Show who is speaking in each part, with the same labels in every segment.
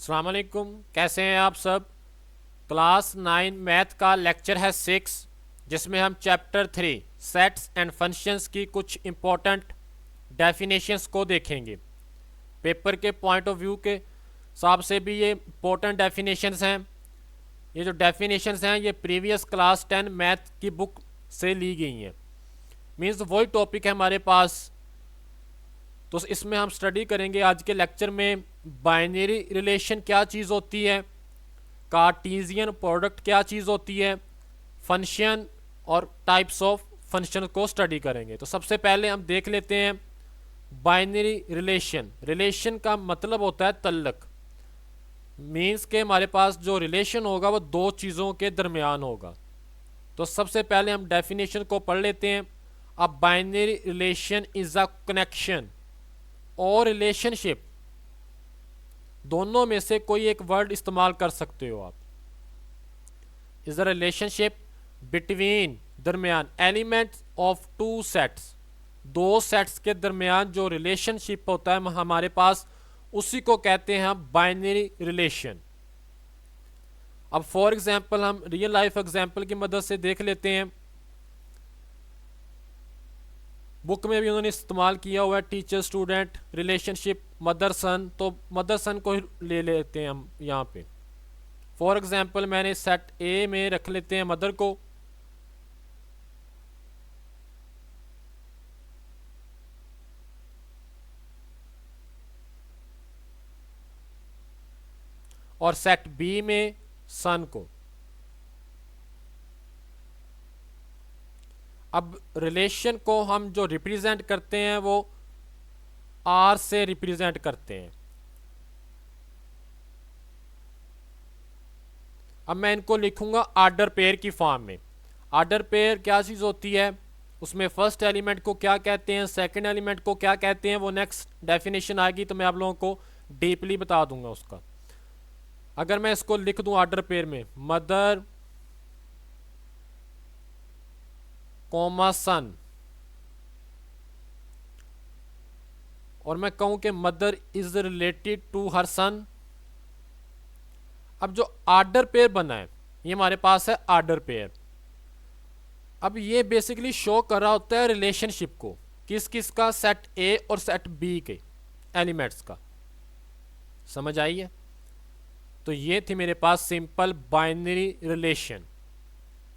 Speaker 1: अस्सलाम वालेकुम, कैसे हैं आप सब। क्लास 9 मैथ का लेक्चर है 6, जिसमें हम चैप्टर 3 सेट्स एंड फंक्शंस की कुछ इम्पोर्टेंट डेफिनेशंस को देखेंगे। पेपर के पॉइंट ऑफ व्यू के हिसाब से भी ये इम्पोर्टेंट डेफिनेशंस हैं। ये जो डेफिनेशंस हैं ये प्रीवियस क्लास 10 मैथ की बुक से ली गई हैं। मीन्स वही टॉपिक है हमारे पास, तो इसमें हम स्टडी करेंगे आज के लेक्चर में बाइनरी रिलेशन क्या चीज़ होती है, कार्टीजियन प्रोडक्ट क्या चीज़ होती है, फंक्शन और टाइप्स ऑफ फंक्शन को स्टडी करेंगे। तो सबसे पहले हम देख लेते हैं बाइनरी रिलेशन। रिलेशन का मतलब होता है तल्लक। मीन्स के हमारे पास जो रिलेशन होगा वो दो चीज़ों के दरमियान होगा। तो सबसे पहले हम डेफिनेशन को पढ़ लेते हैं। A binary relation is a connection और रिलेशनशिप, दोनों में से कोई एक वर्ड इस्तेमाल कर सकते हो आप। इज द रिलेशनशिप बिटवीन, दरमियान, एलिमेंट्स ऑफ टू सेट्स, दो सेट्स के दरमियान जो रिलेशनशिप होता है हमारे पास, उसी को कहते हैं हम बाइनरी रिलेशन। अब फॉर एग्जांपल हम रियल लाइफ एग्जांपल की मदद से देख लेते हैं। बुक में भी उन्होंने इस्तेमाल किया हुआ है टीचर स्टूडेंट रिलेशनशिप, मदर सन, तो मदर सन को ले लेते हैं हम यहाँ पे। फॉर एग्जांपल मैंने सेट ए में रख लेते हैं मदर को, और सेट बी में सन को। अब रिलेशन को हम जो रिप्रेजेंट करते हैं वो आर से रिप्रेजेंट करते हैं। अब मैं इनको लिखूंगा आर्डर पेयर की फॉर्म में। आर्डर पेयर क्या चीज़ होती है, उसमें फर्स्ट एलिमेंट को क्या कहते हैं, सेकंड एलिमेंट को क्या कहते हैं, वो नेक्स्ट डेफिनेशन आएगी तो मैं आप लोगों को डीपली बता दूंगा उसका। अगर मैं इसको लिख दूं आर्डर पेयर में मदर कोमा सन, और मैं कहूं कि mother is related to her son. अब जो आर्डर पेयर बना है ये हमारे पास है आर्डर पेयर। अब ये बेसिकली शो कर रहा होता है रिलेशनशिप को, किस किस का, सेट ए और सेट बी के एलिमेंट्स का। समझ आई है। तो ये थी मेरे पास सिंपल बाइनरी रिलेशन।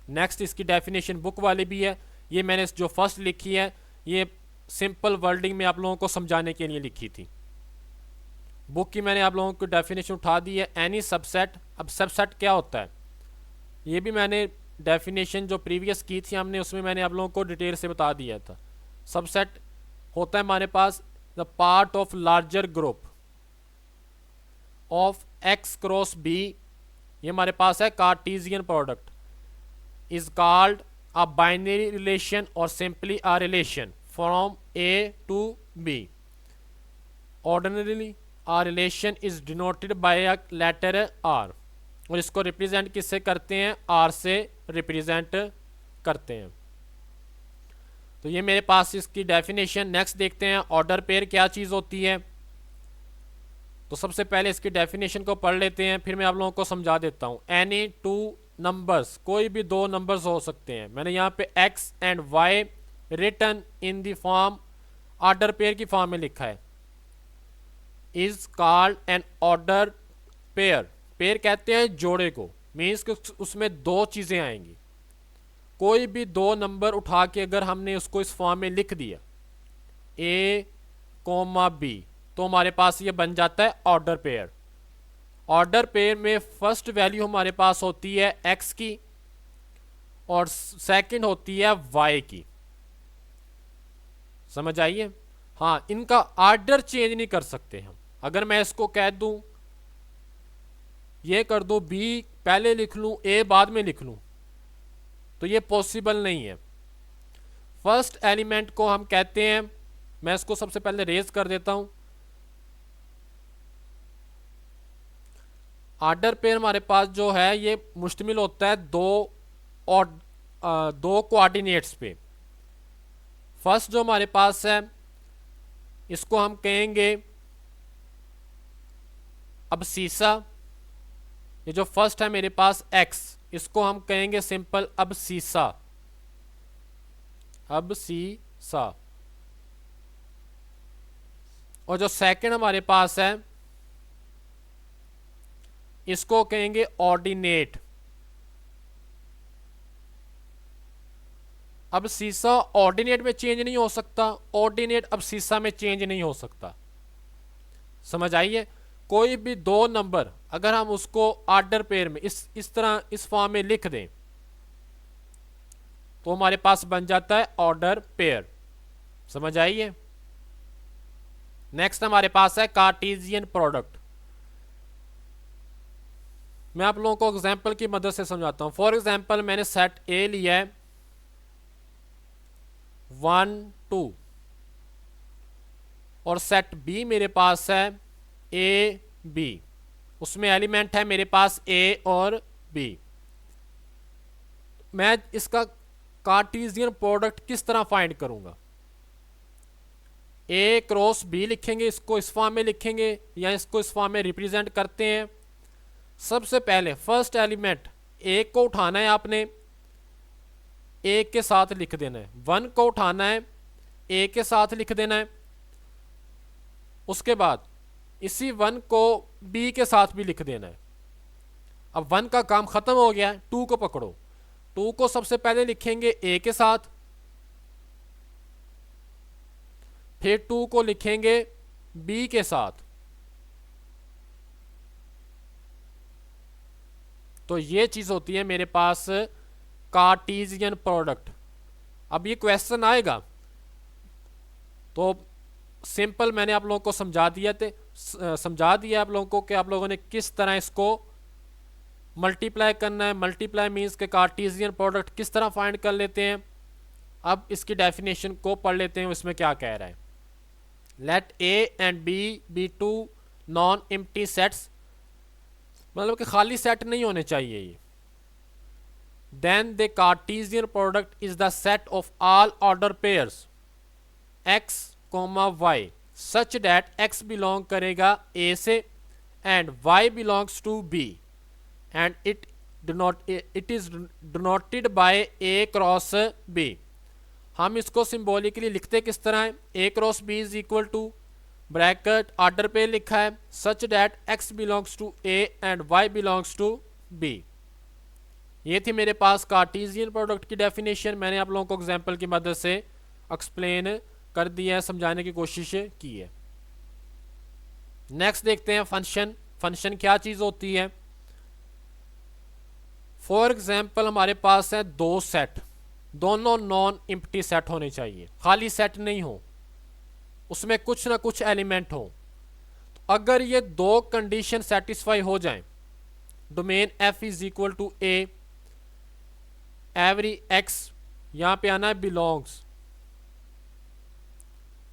Speaker 1: नेक्स्ट इसकी डेफिनेशन बुक वाली भी है, ये मैंने जो फर्स्ट लिखी है ये सिंपल वर्डिंग में आप लोगों को समझाने के लिए लिखी थी। बुक की मैंने आप लोगों को डेफिनेशन उठा दी है, एनी सबसेट। अब सबसेट क्या होता है ये भी मैंने डेफिनेशन जो प्रीवियस की थी हमने उसमें मैंने आप लोगों को डिटेल से बता दिया था। सबसेट होता है हमारे पास the part of larger group of X cross B, ये हमारे पास है Cartesian product, is called a binary relation or simply a relation from A to B. Ordinarily, a relation is denoted by a letter R, और इसको represent किससे करते हैं, R से रिप्रेजेंट करते हैं। तो ये मेरे पास इसकी डेफिनेशन। नेक्स्ट देखते हैं ऑर्डर पेयर क्या चीज़ होती है। तो सबसे पहले इसकी डेफिनेशन को पढ़ लेते हैं, फिर मैं आप लोगों को समझा देता हूँ। एनी टू नंबर्स, कोई भी दो नंबर्स हो सकते हैं। मैंने यहाँ पे x and y written in the form, order pair की फॉर्म में लिखा है, is called an order pair. Pair कहते हैं जोड़े को, मीन्स कि उसमें दो चीज़ें आएंगी। कोई भी दो नंबर उठा के अगर हमने उसको इस फॉर्म में लिख दिया a, b, तो हमारे पास ये बन जाता है ऑर्डर पेयर। ऑर्डर पेयर में फर्स्ट वैल्यू हमारे पास होती है x की और सेकंड होती है y की। समझ आइए। हाँ, इनका ऑर्डर चेंज नहीं कर सकते हम। अगर मैं इसको कह दूं, ये कर दूं b पहले लिख लूं a बाद में लिख लूं, तो ये पॉसिबल नहीं है। फर्स्ट एलिमेंट को हम कहते हैं, मैं इसको सबसे पहले रेज कर देता हूं। ऑर्डर पेयर हमारे पास जो है ये मुश्तमिल होता है दो और दो कोऑर्डिनेट्स पे। फर्स्ट जो हमारे पास है इसको हम कहेंगे अब सीसा, ये जो फर्स्ट है मेरे पास x, इसको हम कहेंगे सिंपल अब सीसा, अब सीसा। और जो सेकंड हमारे पास है इसको कहेंगे ऑर्डिनेट। अब सीसा ऑर्डिनेट में चेंज नहीं हो सकता, ऑर्डिनेट अब सीसा में चेंज नहीं हो सकता। समझ आइए, कोई भी दो नंबर अगर हम उसको ऑर्डर पेयर में इस तरह इस फॉर्म में लिख दें तो हमारे पास बन जाता है ऑर्डर पेयर। समझ आइए। नेक्स्ट हमारे पास है कार्टेशियन प्रोडक्ट। मैं आप लोगों को एग्जांपल की मदद से समझाता हूं। फॉर एग्जांपल मैंने सेट ए लिया है 1 2 और सेट बी मेरे पास है ए बी, उसमें एलिमेंट है मेरे पास ए और बी। मैं इसका कार्टेशियन प्रोडक्ट किस तरह फाइंड करूंगा? ए क्रॉस बी लिखेंगे, इसको इस फॉर्म में लिखेंगे या इसको इस फॉर्म में रिप्रेजेंट करते हैं। सबसे पहले फर्स्ट एलिमेंट ए को उठाना है, आपने ए के साथ लिख देना है। 1 को उठाना है, ए के साथ लिख देना है। उसके बाद इसी 1 को बी के साथ भी लिख देना है। अब 1 का काम खत्म हो गया है, 2 को पकड़ो। 2 को सबसे पहले लिखेंगे ए के साथ, फिर 2 को लिखेंगे बी के साथ। तो ये चीज होती है मेरे पास कार्टेशियन प्रोडक्ट। अब ये क्वेश्चन आएगा तो सिंपल मैंने आप लोगों को समझा दिया आप लोगों को कि आप लोगों ने किस तरह इसको मल्टीप्लाई करना है। मल्टीप्लाई मीन्स के कार्टेशियन प्रोडक्ट किस तरह फाइंड कर लेते हैं। अब इसकी डेफिनेशन को पढ़ लेते हैं, इसमें क्या कह रहा है। Let A and B be two non empty sets, मतलब कि खाली सेट नहीं होने चाहिए ये। Then the Cartesian product is the set of all order pairs x, y such that x belong करेगा a से and y belongs to b and it is denoted by a cross b। हम इसको symbolically लिखते किस तरह है? a cross b is equal to bracket order पे लिखा है such that x belongs to a and y belongs to b। ये थी मेरे पास कार्टेशियन प्रोडक्ट की डेफिनेशन। मैंने आप लोगों को एग्जांपल की मदद से एक्सप्लेन कर दिया है, समझाने की कोशिश की है। नेक्स्ट देखते हैं फंक्शन। फंक्शन क्या चीज होती है? फॉर एग्जांपल हमारे पास है दो सेट, दोनों नॉन एम्प्टी सेट होने चाहिए, खाली सेट नहीं हो, उसमें कुछ ना कुछ एलिमेंट हो। तो अगर ये दो कंडीशन सेटिस्फाई हो जाएं, domain f is equal to A, every x यहां पे आना है belongs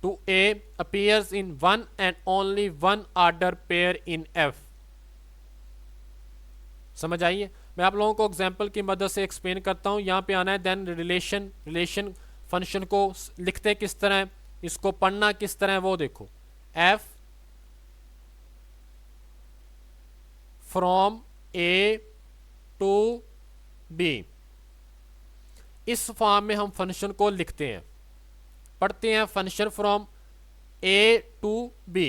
Speaker 1: to a appears in one and only one order pair in f। समझ आइए। मैं आप लोगों को एग्जांपल की मदद से एक्सप्लेन करता हूं। यहां पे आना है देन रिलेशन फंक्शन को लिखते किस तरह है, इसको पढ़ना किस तरह है वो देखो। f from a to b, इस फॉर्म में हम फंक्शन को लिखते हैं। पढ़ते हैं function from a to b।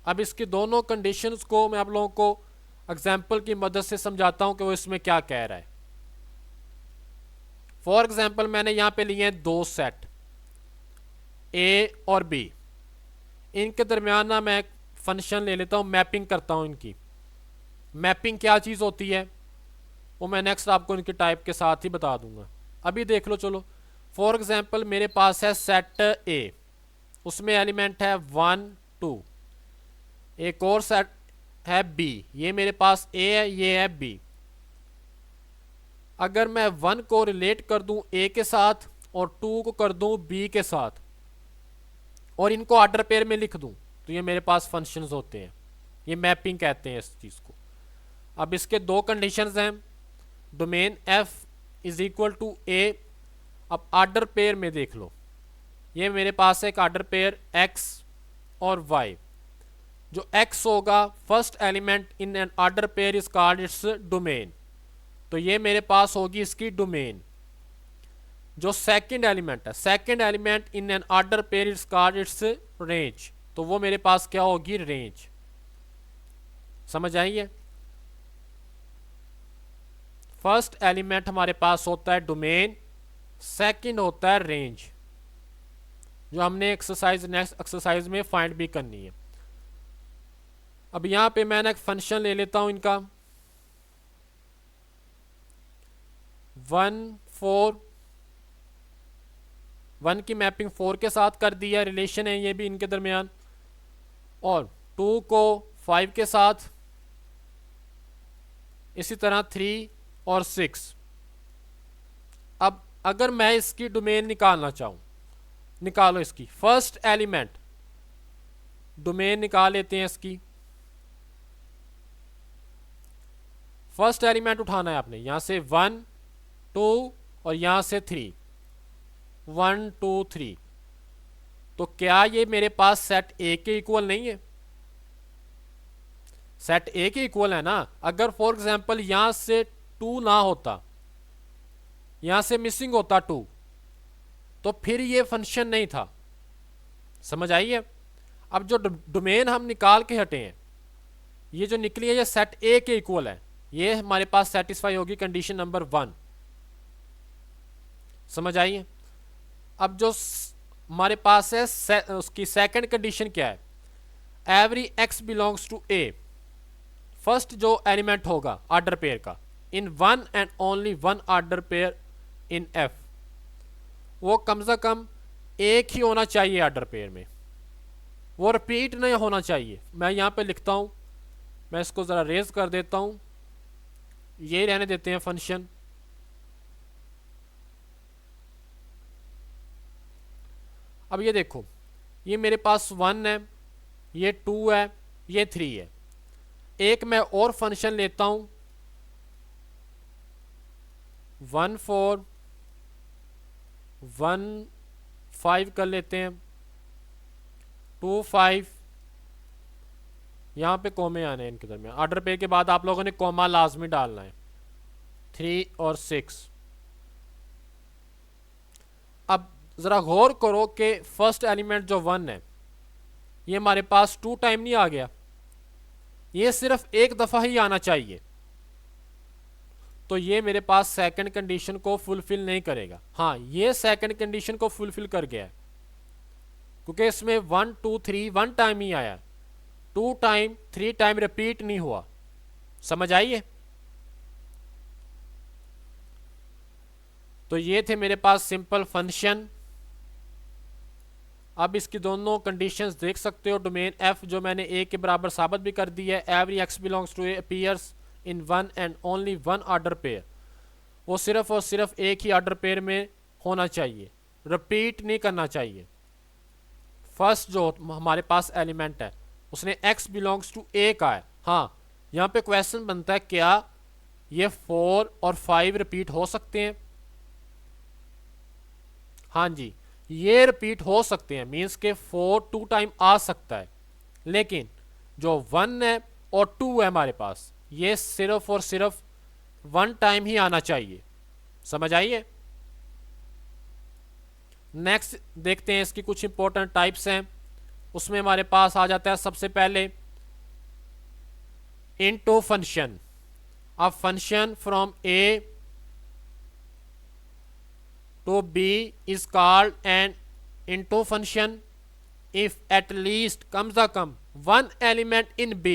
Speaker 1: अब इसकी दोनों कंडीशंस को मैं आप लोगों को एग्जाम्पल की मदद से समझाता हूं कि वो इसमें क्या कह रहा है। फॉर एग्जाम्पल मैंने यहां पे लिए हैं दो सेट a और b, इनके दरमियान ना मैं फंक्शन ले लेता हूं, मैपिंग करता हूं इनकी। मैपिंग क्या चीज होती है वो मैं नेक्स्ट आपको इनके टाइप के साथ ही बता दूंगा। अभी देख लो चलो। फॉर एग्जाम्पल मेरे पास है सेट ए, उसमें एलिमेंट है 1 2। एक और सेट है बी, ये मेरे पास ए है, ये है बी। अगर मैं 1 को रिलेट कर दूं ए के साथ और 2 को कर दूं बी के साथ और इनको ऑर्डर पेयर में लिख दूं तो ये मेरे पास फंक्शंस होते हैं। ये मैपिंग कहते हैं इस चीज को। अब इसके दो कंडीशंस हैं, domain f is equal to A. अब ऑर्डर पेयर में देख लो, ये मेरे पास है एक ऑर्डर पेयर x और y। जो x होगा first element in an order pair is called its domain, तो ये मेरे पास होगी इसकी डोमेन। जो सेकंड एलिमेंट है, second element in an order pair is called its range, तो वो मेरे पास क्या होगी, रेंज। समझ आइए, फर्स्ट एलिमेंट हमारे पास होता है डोमेन, सेकंड होता है रेंज, जो हमने एक्सरसाइज नेक्स्ट एक्सरसाइज में फाइंड भी करनी है। अब यहां पे मैं एक फंक्शन ले लेता हूं इनका 1 4, 1 की मैपिंग 4 के साथ कर दी है, रिलेशन है ये भी इनके दरमियान, और 2 को 5 के साथ, इसी तरह 3 और 6। अब अगर मैं इसकी डोमेन निकालना चाहूं, निकालो इसकी फर्स्ट एलिमेंट, डोमेन निकाल लेते हैं इसकी। फर्स्ट एलिमेंट उठाना है आपने, यहां से 1 2 और यहां से 3, 1 2 3। तो क्या ये मेरे पास सेट ए के इक्वल नहीं है? सेट ए के इक्वल है ना। अगर फॉर एग्जांपल यहां से 2 ना होता, यहां से मिसिंग होता 2, तो फिर ये फंक्शन नहीं था। समझ आइए। अब जो डोमेन हम निकाल के हटे हैं, ये जो निकली है ये सेट ए के इक्वल है, ये हमारे पास सेटिस्फाई होगी कंडीशन नंबर 1। समझ आइए। अब जो हमारे पास है उसकी सेकंड कंडीशन क्या है, every x belongs to A, first जो एलिमेंट होगा ऑर्डर पेयर का in one and only one order pair in f, वो कम से कम एक ही होना चाहिए ऑर्डर पेयर में, वो रिपीट नहीं होना चाहिए। मैं यहाँ पे लिखता हूँ, मैं इसको ज़रा रेज कर देता हूँ, ये रहने देते हैं फंक्शन। अब ये देखो, ये मेरे पास 1 है, ये 2 है, ये 3 है। एक मैं और फंक्शन लेता हूँ 1 4 1 5 कर लेते हैं, 2 5, यहाँ पे कोमे आने हैं इनके दरमियान। ऑर्डर पे के बाद आप लोगों ने कोमा लाजमी डालना है, 3 और 6। अब ज़रा गौर करो कि फर्स्ट एलिमेंट जो 1 है, ये हमारे पास 2 टाइम नहीं आ गया, ये सिर्फ एक दफ़ा ही आना चाहिए, तो ये मेरे पास सेकंड कंडीशन को फुलफिल नहीं करेगा। हाँ, ये सेकंड कंडीशन को फुलफिल कर गया है, क्योंकि इसमें 1 2 3 1 टाइम ही आया, 2 टाइम 3 टाइम रिपीट नहीं हुआ। समझ आइए। तो ये थे मेरे पास सिंपल फंक्शन। अब इसकी दोनों कंडीशंस देख सकते हो। डोमेन एफ जो मैंने ए के बराबर साबित भी कर दी है, every x belongs to A appears in one and only one order pair, वो सिर्फ और सिर्फ एक ही ऑर्डर पेयर में होना चाहिए, रिपीट नहीं करना चाहिए। फर्स्ट जो हमारे पास एलिमेंट है उसने एक्स बिलोंग्स टू ए का है। हाँ, यहाँ पे क्वेश्चन बनता है क्या ये 4 और 5 रिपीट हो सकते हैं? हाँ जी, ये रिपीट हो सकते हैं, मीन्स के 4 2 टाइम आ सकता है, लेकिन जो 1 है और 2 है हमारे पास, ये सिर्फ और सिर्फ 1 टाइम ही आना चाहिए। समझ आइए। नेक्स्ट देखते हैं, इसकी कुछ इंपॉर्टेंट टाइप्स हैं। उसमें हमारे पास आ जाता है सबसे पहले into function. A function from A to B is called an into function if at least कम से कम one element in B,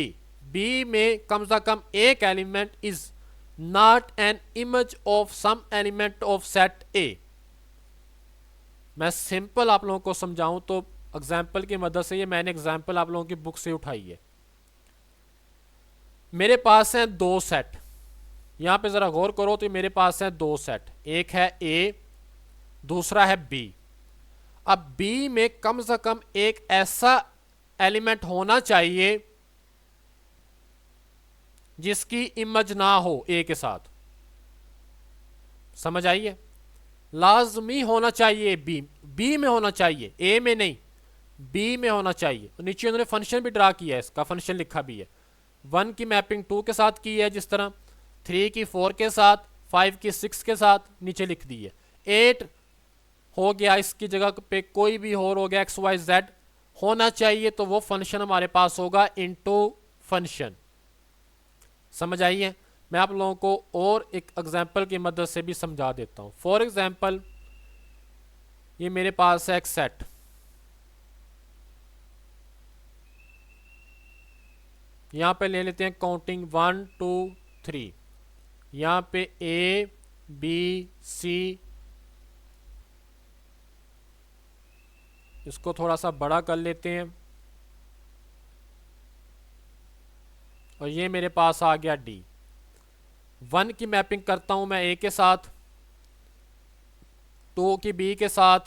Speaker 1: B में कम से कम एक element is not an image of some element of set A। मैं simple आप लोगों को समझाऊं तो एग्जाम्पल की मदद से, ये मैंने एग्जाम्पल आप लोगों की बुक से उठाई है। मेरे पास हैं 2 सेट, यहाँ पे ज़रा गौर करो तो मेरे पास हैं 2 सेट, एक है A, दूसरा है बी। अब बी में कम से कम एक ऐसा एलिमेंट होना चाहिए जिसकी इमेज ना हो ए के साथ। समझ आइए, लाजमी होना चाहिए बी में होना चाहिए, ए में नहीं। बी में होना चाहिए। नीचे उन्होंने फंक्शन भी ड्रा किया है, इसका फंक्शन लिखा भी है। 1 की मैपिंग 2 के साथ की है, जिस तरह 3 की 4 के साथ, 5 की 6 के साथ नीचे लिख दी है। 8 हो गया, इसकी जगह पे कोई भी और हो गया, एक्स वाई जेड होना चाहिए, तो वो फंक्शन हमारे पास होगा इनटू फंक्शन। समझ आई है? मैं आप लोगों को और एक एग्जांपल की मदद से भी समझा देता हूँ। फॉर एग्जांपल, ये मेरे पास है एक सेट, यहाँ पे ले लेते हैं काउंटिंग 1 2 3। यहाँ पे ए बी सी, इसको थोड़ा सा बड़ा कर लेते हैं, और ये मेरे पास आ गया डी। 1 की मैपिंग करता हूं मैं ए के साथ, 2 की बी के साथ,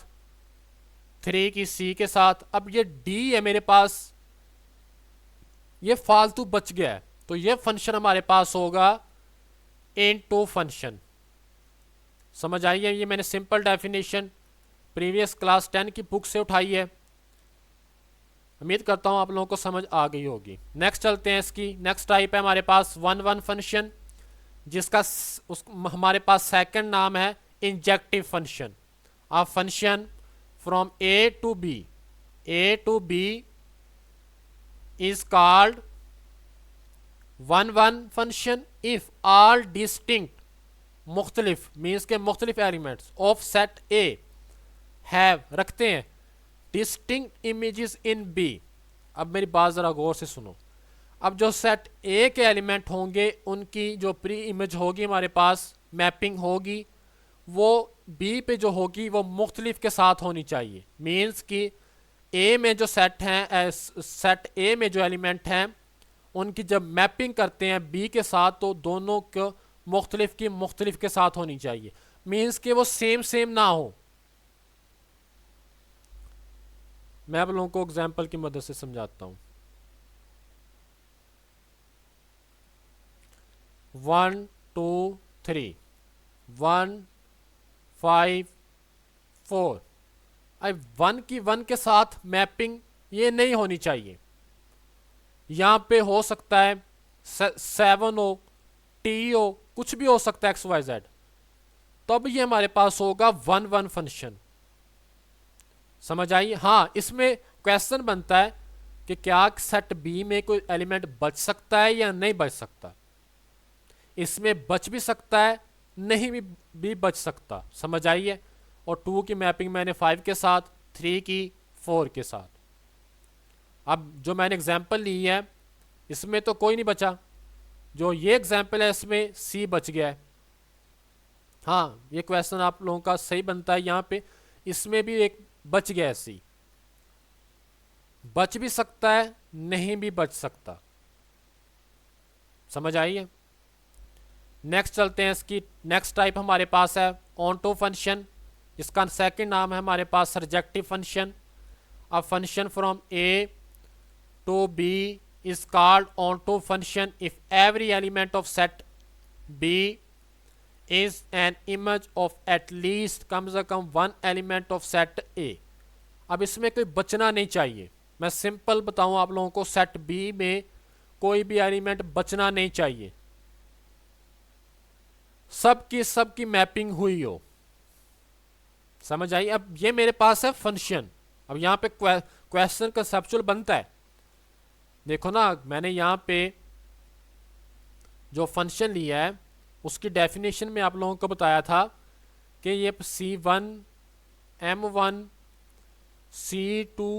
Speaker 1: 3 की सी के साथ। अब ये डी है मेरे पास, ये फालतू बच गया है, तो ये फंक्शन हमारे पास होगा इनटू फंक्शन। समझ आई है? ये मैंने सिंपल डेफिनेशन प्रीवियस क्लास 10 की बुक से उठाई है। उम्मीद करता हूं आप लोगों को समझ आ गई होगी। नेक्स्ट चलते हैं, इसकी नेक्स्ट टाइप है हमारे पास 1 1 फंक्शन, जिसका हमारे पास सेकंड नाम है injective function. A function from A to B is called 1 1 function if all distinct मुख्तलिफ मीन्स के मुख्तलिफ elements of set A have रखते हैं डिस्टिंक्ट इमेजेस इन बी। अब मेरी बात ज़रा गौर से सुनो। अब जो सेट ए के एलिमेंट होंगे, उनकी जो प्री इमेज होगी हमारे पास, मैपिंग होगी, वो बी पे जो होगी वो मुख्तलिफ के साथ होनी चाहिए। मीन्स कि ए में जो सेट हैं, सेट ए में जो एलिमेंट हैं, उनकी जब मैपिंग करते हैं बी के साथ, तो दोनों को मुख्तलिफ की मुख्तलिफ के साथ होनी चाहिए। मीन्स कि वो सेम सेम ना हो। मैं आप लोगों को एग्जांपल की मदद से समझाता हूँ। 1 2 3 1 5 4। अब 1 की 1 के साथ मैपिंग ये नहीं होनी चाहिए। यहाँ पे हो सकता है 7 हो, टी हो, कुछ भी हो सकता है, एक्स वाई जेड। तो अब ये हमारे पास होगा 1 1 फंक्शन। समझ आई? हाँ, इसमें क्वेश्चन बनता है कि क्या सेट बी में कोई एलिमेंट बच सकता है या नहीं बच सकता। इसमें बच भी सकता है, नहीं भी बच सकता। समझ आई है? और 2 की मैपिंग मैंने 5 के साथ, 3 की 4 के साथ। अब जो मैंने एग्जांपल ली है, इसमें तो कोई नहीं बचा। जो ये एग्जांपल है, इसमें सी बच गया है। हाँ, ये क्वेश्चन आप लोगों का सही बनता है। यहाँ पे इसमें भी एक बच गया है, सी बच भी सकता है, नहीं भी बच सकता। समझ आई है? नेक्स्ट चलते हैं, इसकी नेक्स्ट टाइप हमारे पास है ऑनटो फंक्शन। इसका सेकंड नाम है हमारे पास surjective function. A function from A to B is called onto function if every element of set B is an image of at least कम से कम 1 एलिमेंट ऑफ सेट ए। अब इसमें कोई बचना नहीं चाहिए। मैं सिंपल बताऊं आप लोगों को, सेट बी में कोई भी एलिमेंट बचना नहीं चाहिए, सबकी मैपिंग हुई हो। समझ आई? अब ये मेरे पास है फंक्शन। अब यहाँ पे क्वेश्चन कंसेप्चुअल बनता है। देखो ना, मैंने यहाँ पे जो फंक्शन लिया है उसकी डेफिनेशन में आप लोगों को बताया था कि ये C1 M1 C2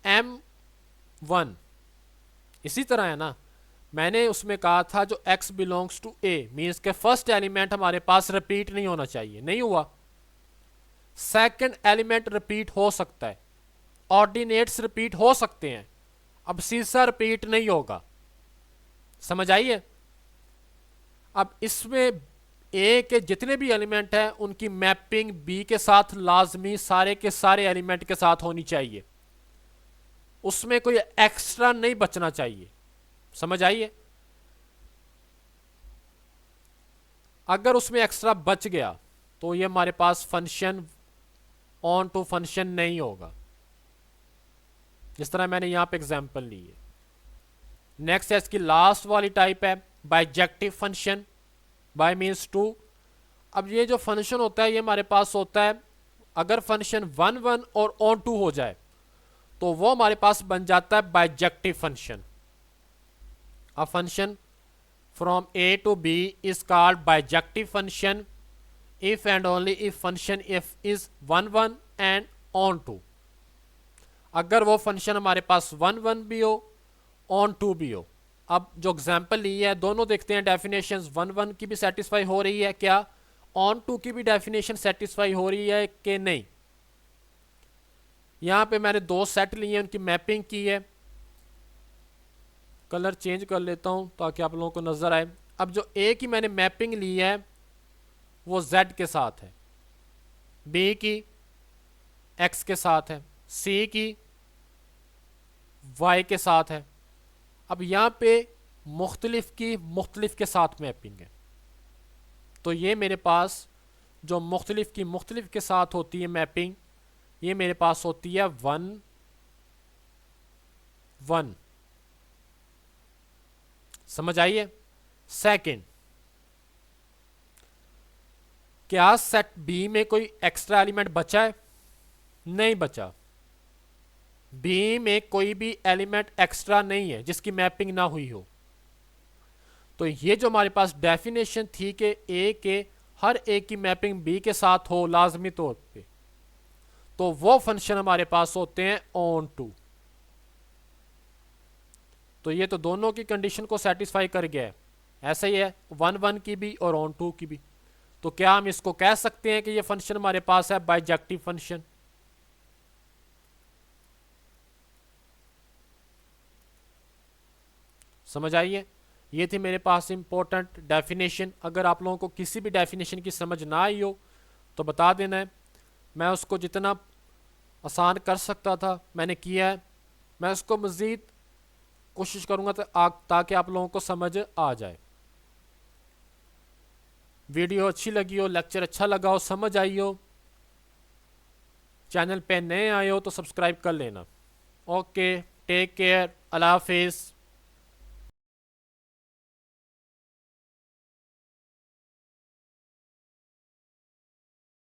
Speaker 1: M1 इसी तरह है ना। मैंने उसमें कहा था जो x belongs to a means के फर्स्ट एलिमेंट हमारे पास रिपीट नहीं होना चाहिए, नहीं हुआ। सेकंड एलिमेंट रिपीट हो सकता है, ऑर्डिनेट्स रिपीट हो सकते हैं, अब सीसा रिपीट नहीं होगा। समझ आइए? अब इसमें ए के जितने भी एलिमेंट हैं उनकी मैपिंग बी के साथ लाजमी सारे के सारे एलिमेंट के साथ होनी चाहिए, उसमें कोई एक्स्ट्रा नहीं बचना चाहिए। समझ आइए? अगर उसमें एक्स्ट्रा बच गया तो ये हमारे पास फंक्शन ऑन टू फंक्शन नहीं होगा। जिस तरह मैंने यहाँ पे एग्जांपल ली है। नेक्स्ट है इसकी लास्ट वाली टाइप है bijective function, bi means two. अब ये जो फंक्शन होता है ये हमारे पास होता है, अगर फंक्शन 1 1 और ऑन टू हो जाए तो वो हमारे पास बन जाता है bijective function. A function from A to B is called bijective function if and only if function if is 1 1 and on 2। अगर वो फंक्शन हमारे पास 1 1 भी हो on 2 भी हो। अब जो एग्जांपल ली है दोनों देखते हैं, डेफिनेशंस 1 1 की भी सेटिस्फाई हो रही है क्या, on 2 की भी डेफिनेशन सेटिस्फाई हो रही है कि नहीं। यहाँ पे मैंने दो सेट लिए हैं, उनकी मैपिंग की है। कलर चेंज कर लेता हूँ ताकि आप लोगों को नज़र आए। अब जो ए की मैंने मैपिंग ली है वो z के साथ है, b की x के साथ है, c की y के साथ है। अब यहाँ पे मुख्तलिफ की मुख्तलिफ के साथ मैपिंग है, तो ये मेरे पास जो मुख्तलिफ की मुख्तलिफ के साथ होती है मैपिंग, ये मेरे पास होती है 1 1। समझ आइए। सेकंड, क्या सेट बी में कोई एक्स्ट्रा एलिमेंट बचा है? नहीं बचा। बी में कोई भी एलिमेंट एक्स्ट्रा नहीं है जिसकी मैपिंग ना हुई हो। तो ये जो हमारे पास डेफिनेशन थी कि ए के हर एक की मैपिंग बी के साथ हो लाजमी तौर पे, तो वो फंक्शन हमारे पास होते हैं ऑन टू। तो ये तो दोनों की कंडीशन को सेटिस्फाई कर गया है। ऐसा ही है 1 1 की भी और ऑन टू की भी। तो क्या हम इसको कह सकते हैं कि ये फंक्शन हमारे पास है बाइजेक्टिव फंक्शन? समझ आइए। ये थी मेरे पास इंपॉर्टेंट डेफिनेशन। अगर आप लोगों को किसी भी डेफिनेशन की समझ ना आई हो तो बता देना है, मैं उसको जितना आसान कर सकता था मैंने किया है। मैं उसको मज़ीद कोशिश करूँगा ताकि आप लोगों को समझ आ जाए। वीडियो अच्छी लगी हो, लेक्चर अच्छा लगा हो, समझ आई हो, चैनल पे नए आए हो तो सब्सक्राइब कर लेना। ओके, टेक केयर, अल्लाह हाफिज़।